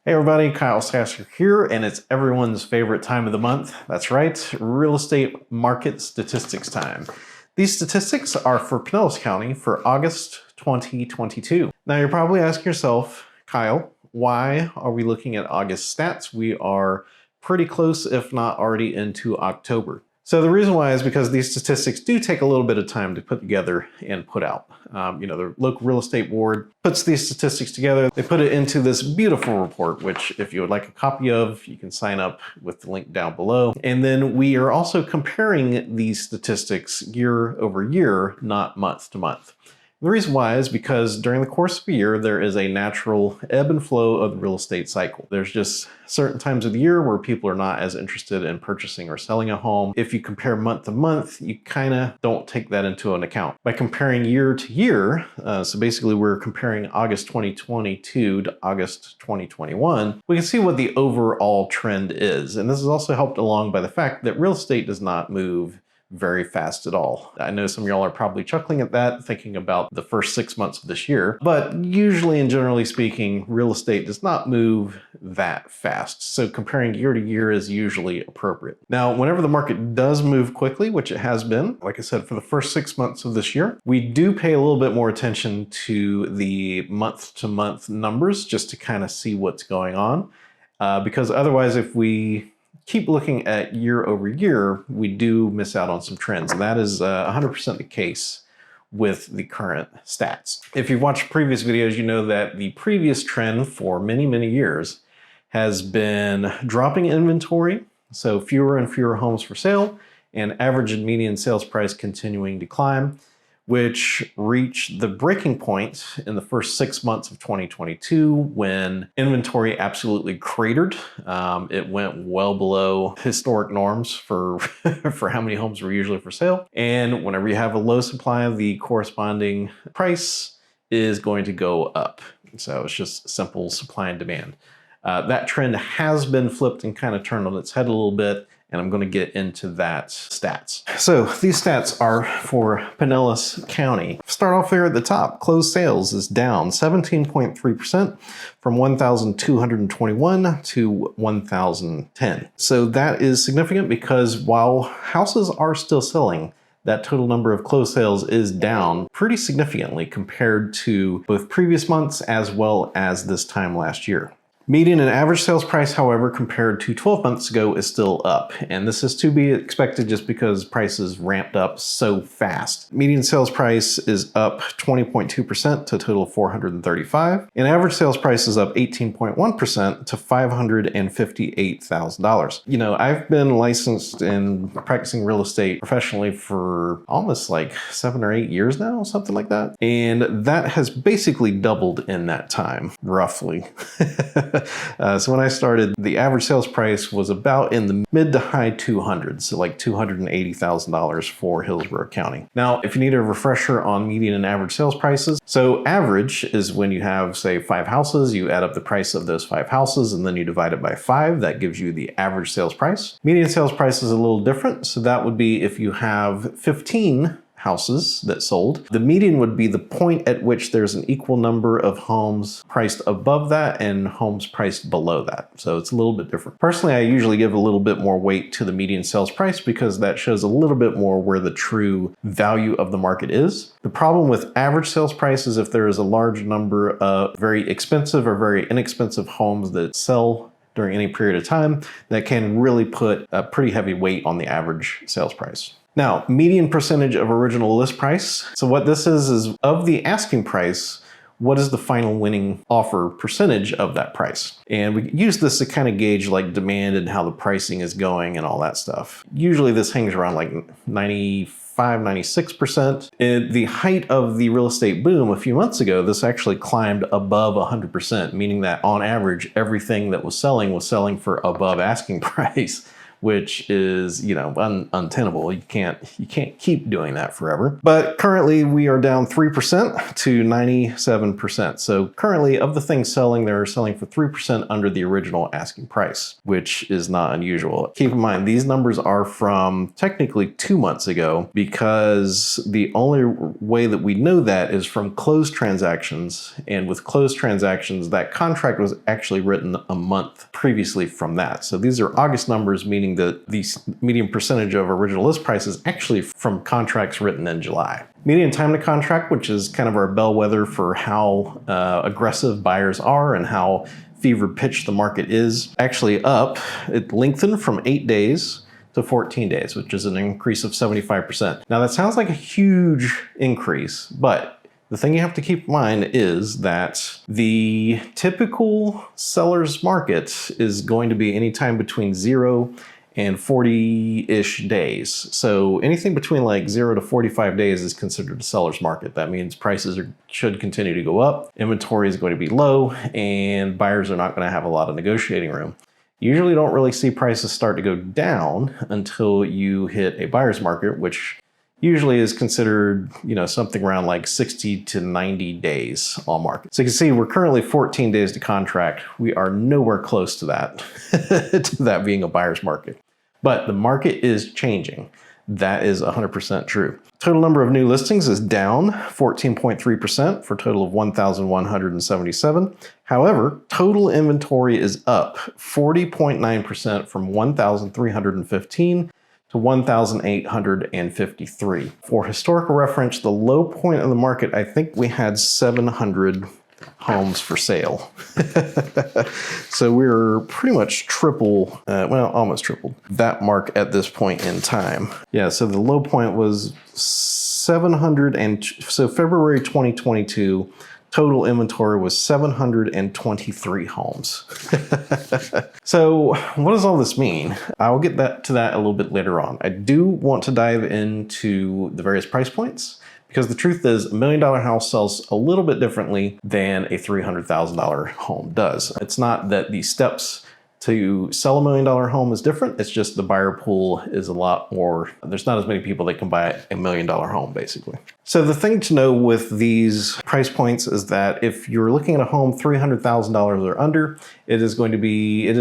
Hey everybody, Kyle Sasser here, and it's everyone's favorite time of the month. That's right, real estate market statistics time. These statistics are for Pinellas County for August 2022. Now you're probably asking yourself, Kyle, why are we looking at August stats? We are pretty close, if not already into October. So the reason why is because these statistics do take a little bit of time to put together and put out. The local real estate board puts these statistics together. They put it into this beautiful report, which if you would like a copy of, you can sign up with the link down below. And then we are also comparing these statistics year over year, not month to month. The reason why is because during the course of a year, there is a natural ebb and flow of the real estate cycle. There's just certain times of the year where people are not as interested in purchasing or selling a home. If you compare month to month, you kind of don't take that into an account. By comparing year to year, so basically we're comparing August 2022 to August 2021, we can see what the overall trend is. And this is also helped along by the fact that real estate does not move very fast at all. I know some of y'all are probably chuckling at that, thinking about the first 6 months of this year, but usually and generally speaking, real estate does not move that fast. So comparing year to year is usually appropriate. Now, whenever the market does move quickly, which it has been, like I said, for the first 6 months of this year, we do pay a little bit more attention to the month to month numbers just to kind of see what's going on. Because otherwise, if we keep looking at year over year, we do miss out on some trends. And that is 100% the case with the current stats. If you've watched previous videos, you know that the previous trend for many, many years has been dropping inventory. So fewer and fewer homes for sale and average and median sales price continuing to climb, which reached the breaking point in the first 6 months of 2022 when inventory absolutely cratered. It went well below historic norms for, for how many homes were usually for sale. And whenever you have a low supply, the corresponding price is going to go up. So it's just simple supply and demand. That trend has been flipped and kind of turned on its head a little bit, and I'm going to get into that stats. So these stats are for Pinellas County. Start off here at the top. Closed sales is down 17.3% from 1,221 to 1,010. So that is significant because while houses are still selling, that total number of closed sales is down pretty significantly compared to both previous months as well as this time last year. Median and average sales price, however, compared to 12 months ago is still up. And this is to be expected just because prices ramped up so fast. Median sales price is up 20.2% to a total of $435. And average sales price is up 18.1% to $558,000. You know, I've been licensed and practicing real estate professionally for almost like 7 or 8 years now, something like that. And that has basically doubled in that time, roughly. So when I started, the average sales price was about in the mid to high 200s, so like $280,000 for Hillsborough County. Now, if you need a refresher on median and average sales prices, so average is when you have, say, 5 houses, you add up the price of those 5 houses, and then you divide it by 5. That gives you the average sales price. Median sales price is a little different. So that would be if you have 15 houses that sold. The median would be the point at which there's an equal number of homes priced above that and homes priced below that. So it's a little bit different. Personally, I usually give a little bit more weight to the median sales price because that shows a little bit more where the true value of the market is. The problem with average sales price is if there is a large number of very expensive or very inexpensive homes that sell during any period of time, that can really put a pretty heavy weight on the average sales price. Now, median percentage of original list price. So what this is of the asking price, what is the final winning offer percentage of that price? And we use this to kind of gauge like demand and how the pricing is going and all that stuff. Usually this hangs around like 95, 96%. At the height of the real estate boom a few months ago, this actually climbed above 100%, meaning that on average, everything that was selling for above asking price. which is, you know, untenable. You can't keep doing that forever. But currently we are down 3% to 97%. So currently of the things selling, they're selling for 3% under the original asking price, which is not unusual. Keep in mind, these numbers are from technically 2 months ago, because the only way that we know that is from closed transactions. And with closed transactions, that contract was actually written a month previously from that. So these are August numbers, meaning that the median percentage of original list price is actually from contracts written in July. Median time to contract, which is kind of our bellwether for how aggressive buyers are and how fever pitch the market is, actually up. It lengthened from 8 days to 14 days, which is an increase of 75%. Now that sounds like a huge increase, but the thing you have to keep in mind is that the typical seller's market is going to be anytime between 0 and 40-ish days. So anything between like 0 to 45 days is considered a seller's market. That means prices should continue to go up, inventory is going to be low, and buyers are not going to have a lot of negotiating room. You usually don't really see prices start to go down until you hit a buyer's market, which usually is considered, you know, something around like 60 to 90 days on market. So you can see we're currently 14 days to contract. We are nowhere close to that, to that being a buyer's market. But the market is changing. That is 100% true. Total number of new listings is down 14.3% for a total of 1,177. However, total inventory is up 40.9% from 1,315 to 1,853. For historical reference, the low point of the market, I think we had 700 homes for sale. So we're pretty much triple, well, almost tripled that mark at this point in time. Yeah, so the low point was 700, and so February 2022, total inventory was 723 homes. So what does all this mean? I'll get to that a little bit later on. I do want to dive into the various price points, because the truth is $1 million house sells a little bit differently than a $300,000 home does. It's not that the steps to sell $1 million home is different. It's just the buyer pool is a lot more, there's not as many people that can buy $1 million home, basically. So the thing to know with these price points is that if you're looking at a home $300,000 or under, it is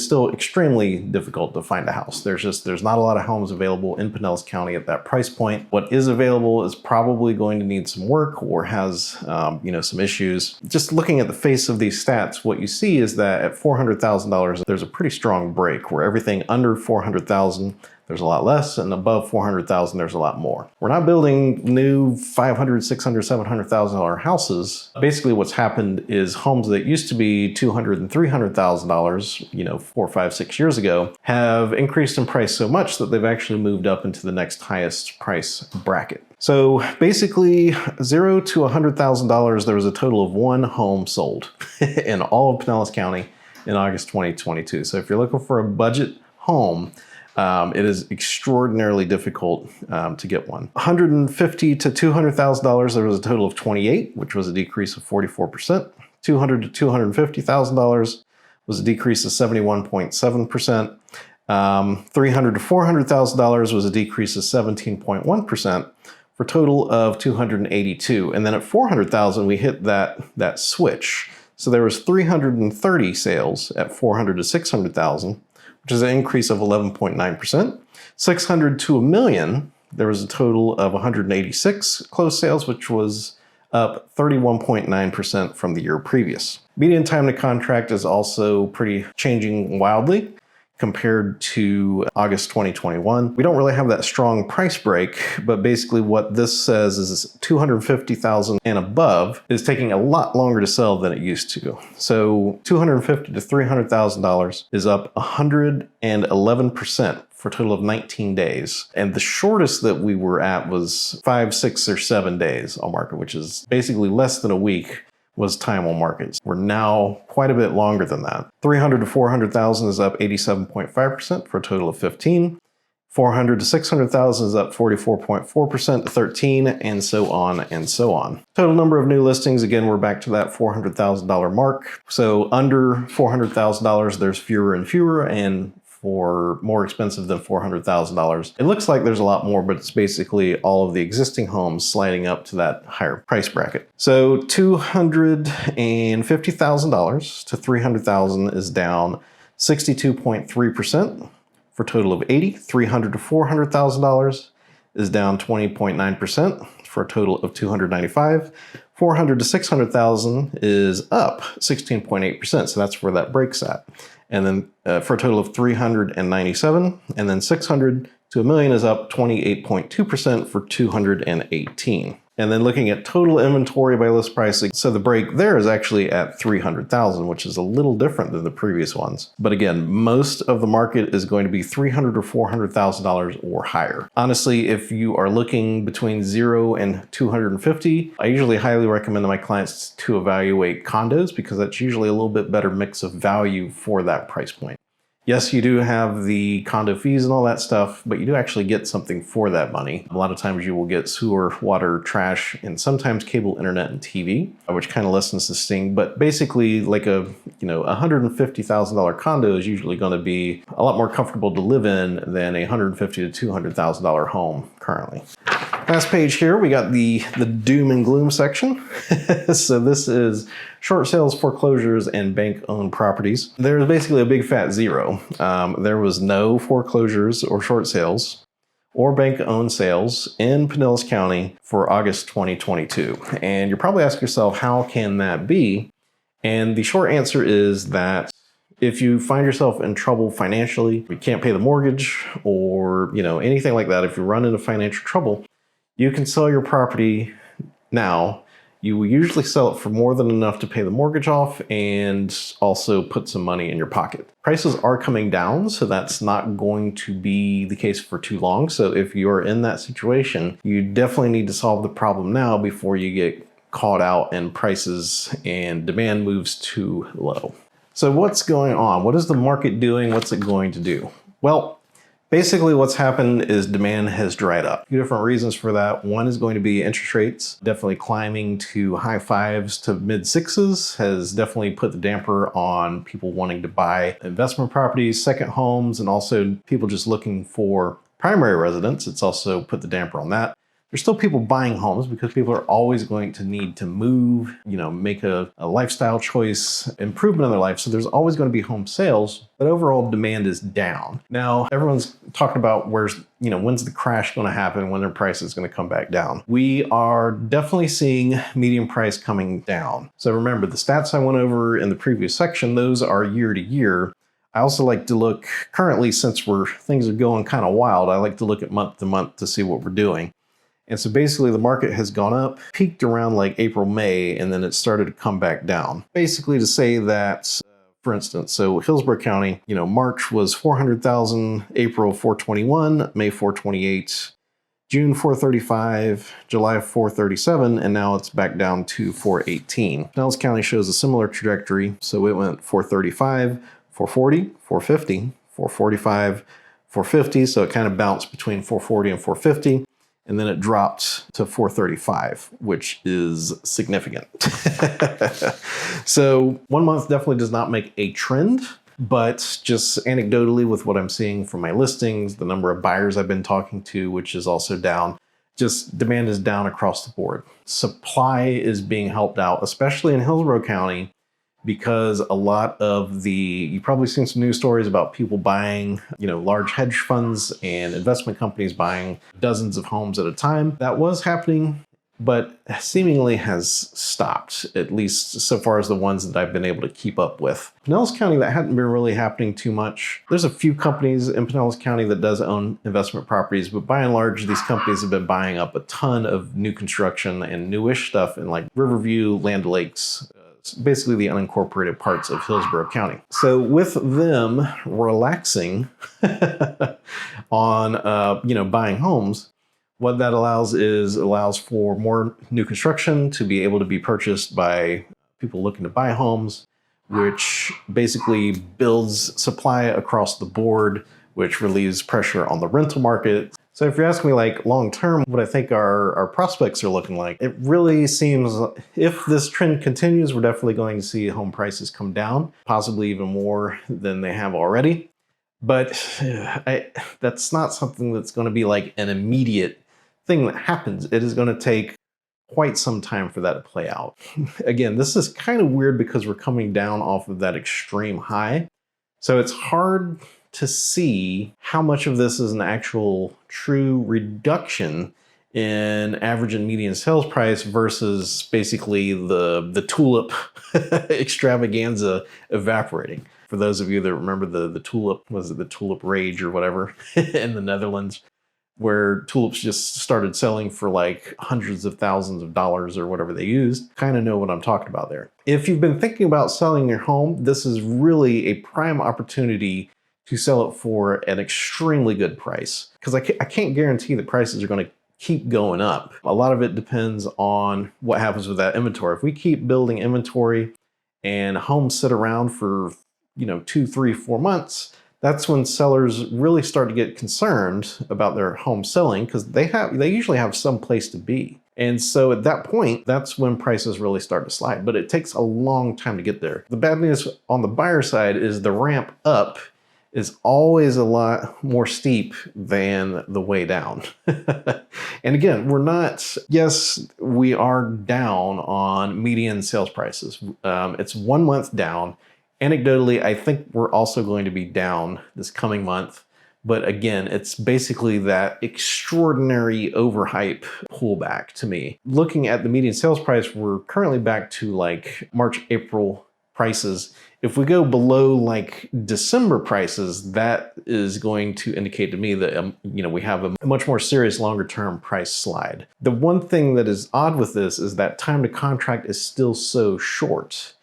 still extremely difficult to find a house. There's not a lot of homes available in Pinellas County at that price point. What is available is probably going to need some work or has you know, some issues. Just looking at the face of these stats, what you see is that at $400,000, there's a pretty strong break, where everything under $400,000, there's a lot less, and above $400,000, there's a lot more. We're not building new $500,000, $600,000, $700,000 houses. Basically, what's happened is homes that used to be $200,000 and $300,000, you know, 4, 5, 6 years ago, have increased in price so much that they've actually moved up into the next highest price bracket. So basically, $0 to $100,000, there was a total of 1 home sold in all of Pinellas County in August 2022. So if you're looking for a budget home, it is extraordinarily difficult to get one. $150,000 to $200,000, there was a total of 28, which was a decrease of 44%. $200,000 to $250,000 was a decrease of 71.7%. $300,000 to $400,000 was a decrease of 17.1%, for a total of 282. And then at $400,000, we hit that switch. So there was 330 sales at $400,000 to $600,000, which is an increase of 11.9%. $600,000 to $1 million, there was a total of 186 closed sales, which was up 31.9% from the year previous. Median time to contract is also changing wildly compared to August 2021. We don't really have that strong price break, but basically what this says is $250,000 and above is taking a lot longer to sell than it used to. So $250,000 to $300,000 is up 111% for a total of 19 days. And the shortest that we were at was 5, 6, or 7 days on market, which is basically less than a week was time on markets. We're now quite a bit longer than that. $300,000 to $400,000 is up 87.5% for a total of 15. $400,000 to $600,000 is up 44.4% to 13, and so on and so on. Total number of new listings, again, we're back to that $400,000 mark. So under $400,000, there's fewer and fewer, and for more expensive than $400,000. It looks like there's a lot more, but it's basically all of the existing homes sliding up to that higher price bracket. So $250,000 to $300,000 is down 62.3%. For a total of $300,000 to $400,000 is down 20.9%. For a total of $295,000. $400,000 to $600,000 is up 16.8%. So that's where that breaks at. And then for a total of $397,000, and then $600,000 to $1 million is up 28.2% for $218,000. And then looking at total inventory by list pricing, so the break there is actually at $300,000, which is a little different than the previous ones. But again, most of the market is going to be $300,000 or $400,000 or higher. Honestly, if you are looking between 0 and 250, I usually highly recommend to my clients to evaluate condos because that's usually a little bit better mix of value for that price point. Yes, you do have the condo fees and all that stuff, but you do actually get something for that money. A lot of times you will get sewer, water, trash, and sometimes cable, internet, and TV, which kind of lessens the sting. But basically, like a $150,000 condo is usually going to be a lot more comfortable to live in than a $150,000 to $200,000 home currently. Last page here, we got the doom and gloom section. So this is short sales, foreclosures, and bank-owned properties. There's basically a big fat zero. There was no foreclosures or short sales or bank-owned sales in Pinellas County for August 2022. And you're probably asking yourself, how can that be? And the short answer is that if you find yourself in trouble financially, you can't pay the mortgage or anything like that, if you run into financial trouble, you can sell your property now. You will usually sell it for more than enough to pay the mortgage off and also put some money in your pocket. Prices are coming down, so that's not going to be the case for too long. So if you're in that situation, you definitely need to solve the problem now before you get caught out and prices and demand moves too low. So what's going on? What is the market doing? What's it going to do? Well, basically what's happened is demand has dried up. Two different reasons for that. One is going to be interest rates definitely climbing to high 5s to mid 6s has definitely put the damper on people wanting to buy investment properties, second homes, and also people just looking for primary residence. It's also put the damper on that. There's still people buying homes because people are always going to need to move, make a lifestyle choice, improvement in their life. So there's always going to be home sales, but overall demand is down. Now, everyone's talking about when's the crash going to happen, when their price is going to come back down. We are definitely seeing median price coming down. So remember, the stats I went over in the previous section, those are year to year. I also like to look currently, since things are going kind of wild, I like to look at month to month to see what we're doing. And so basically the market has gone up, peaked around like April, May, and then it started to come back down. Basically to say that, for instance, so Hillsborough County, March was 400,000, April 421, May 428, June 435, July 437, and now it's back down to 418. Pinellas County shows a similar trajectory. So it went 435, 440, 450, 445, 450. So it kind of bounced between 440 and 450. And then it dropped to 435, which is significant. So 1 month definitely does not make a trend, but just anecdotally with what I'm seeing from my listings, the number of buyers I've been talking to, which is also down, just demand is down across the board. Supply is being helped out, especially in Hillsborough County, because a lot of you've probably seen some news stories about people buying, large hedge funds and investment companies buying dozens of homes at a time. That was happening, but seemingly has stopped, at least so far as the ones that I've been able to keep up with. Pinellas County, that hadn't been really happening too much. There's a few companies in Pinellas County that does own investment properties, but by and large, these companies have been buying up a ton of new construction and newish stuff in like Riverview, Land Lakes, basically the unincorporated parts of Hillsborough County. So with them relaxing on, buying homes, what that allows for more new construction to be able to be purchased by people looking to buy homes, which basically builds supply across the board, which relieves pressure on the rental market. So if you're asking me like long-term, what I think our prospects are looking like, it really seems if this trend continues, we're definitely going to see home prices come down, possibly even more than they have already. But that's not something that's going to be like an immediate thing that happens. It is going to take quite some time for that to play out. Again, this is kind of weird because we're coming down off of that extreme high. So it's hard to see how much of this is an actual true reduction in average and median sales price versus basically the tulip extravaganza evaporating. For those of you that remember the tulip, was it the tulip rage or whatever in the Netherlands, where tulips just started selling for like hundreds of thousands of dollars or whatever they used, kind of know what I'm talking about there. If you've been thinking about selling your home, this is really a prime opportunity to sell it for an extremely good price. Because I can't guarantee that prices are going to keep going up. A lot of it depends on what happens with that inventory. If we keep building inventory and homes sit around for 2, 3, 4 months, that's when sellers really start to get concerned about their home selling, because they usually have some place to be. And so at that point, that's when prices really start to slide. But it takes a long time to get there. The bad news on the buyer side is the ramp up is always a lot more steep than the way down. And again, yes, we are down on median sales prices. It's 1 month down. Anecdotally, I think we're also going to be down this coming month. But again, it's basically that extraordinary overhype pullback to me. Looking at the median sales price, we're currently back to like March, April prices. If we go below like December prices, that is going to indicate to me that we have a much more serious longer term price slide. The one thing that is odd with this is that time to contract is still so short.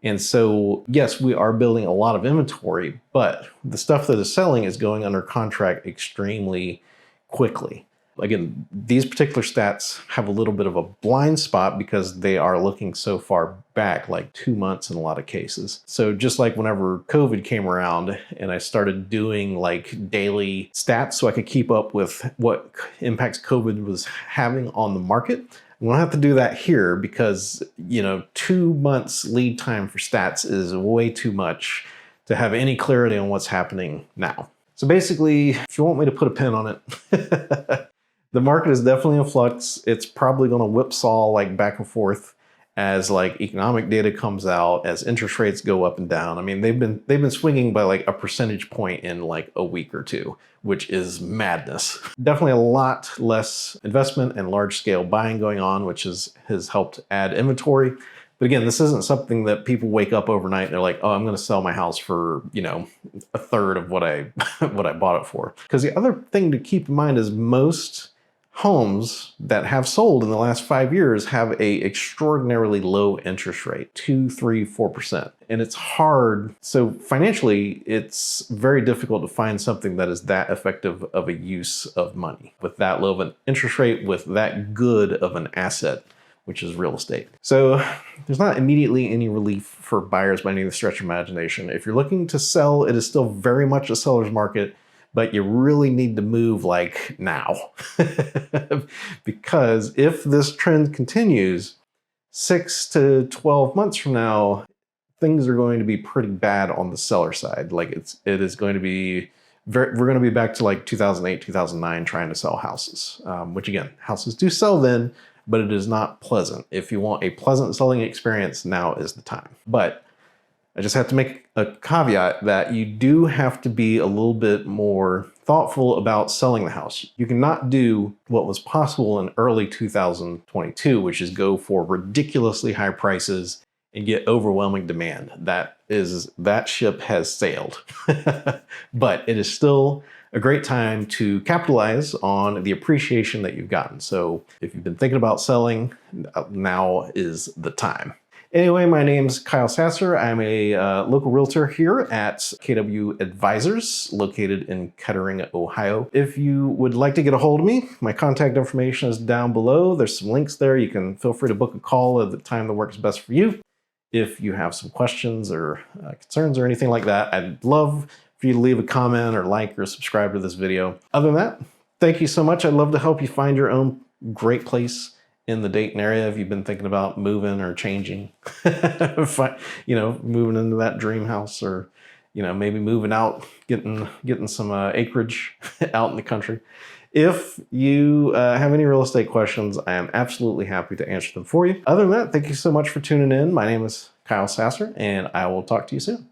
And so, yes, we are building a lot of inventory, but the stuff that is selling is going under contract extremely quickly. Again, these particular stats have a little bit of a blind spot because they are looking so far back, like 2 months in a lot of cases. So just like whenever COVID came around and I started doing like daily stats so I could keep up with what impacts COVID was having on the market, we don't have to do that here because, 2 months lead time for stats is way too much to have any clarity on what's happening now. So basically, if you want me to put a pin on it, the market is definitely in flux. It's probably going to whipsaw like back and forth as like economic data comes out, as interest rates go up and down. I mean, they've been swinging by like a percentage point in like a week or two, which is madness. Definitely a lot less investment and large scale buying going on, which has helped add inventory. But again, this isn't something that people wake up overnight and they're like, oh, I'm going to sell my house for, a third of what I bought it for. Because the other thing to keep in mind is most homes that have sold in the last 5 years have a extraordinarily low interest rate, 2, 3, 4%. And it's hard. So financially, it's very difficult to find something that is that effective of a use of money with that low of an interest rate, with that good of an asset, which is real estate. So there's not immediately any relief for buyers by any stretch of imagination. If you're looking to sell, it is still very much a seller's market, but you really need to move like now. Because if this trend continues, 6 to 12 months from now, things are going to be pretty bad on the seller side. Like it is going to be we're going to be back to like 2008, 2009 trying to sell houses, which again, houses do sell then, but it is not pleasant. If you want a pleasant selling experience, now is the time. But I just have to make a caveat that you do have to be a little bit more thoughtful about selling the house. You cannot do what was possible in early 2022, which is go for ridiculously high prices and get overwhelming demand. That ship has sailed. But it is still a great time to capitalize on the appreciation that you've gotten. So if you've been thinking about selling, now is the time. Anyway, my name's Kyle Sasser. I'm a local realtor here at KW Advisors, located in Kettering, Ohio. If you would like to get a hold of me, my contact information is down below. There's some links there. You can feel free to book a call at the time that works best for you. If you have some questions or concerns or anything like that, I'd love for you to leave a comment or like or subscribe to this video. Other than that, thank you so much. I'd love to help you find your own great place in the Dayton area if you've been thinking about moving or changing, moving into that dream house or maybe moving out, getting some acreage out in the country. If you have any real estate questions, I am absolutely happy to answer them for you. Other than that, thank you so much for tuning in. My name is Kyle Sasser, and I will talk to you soon.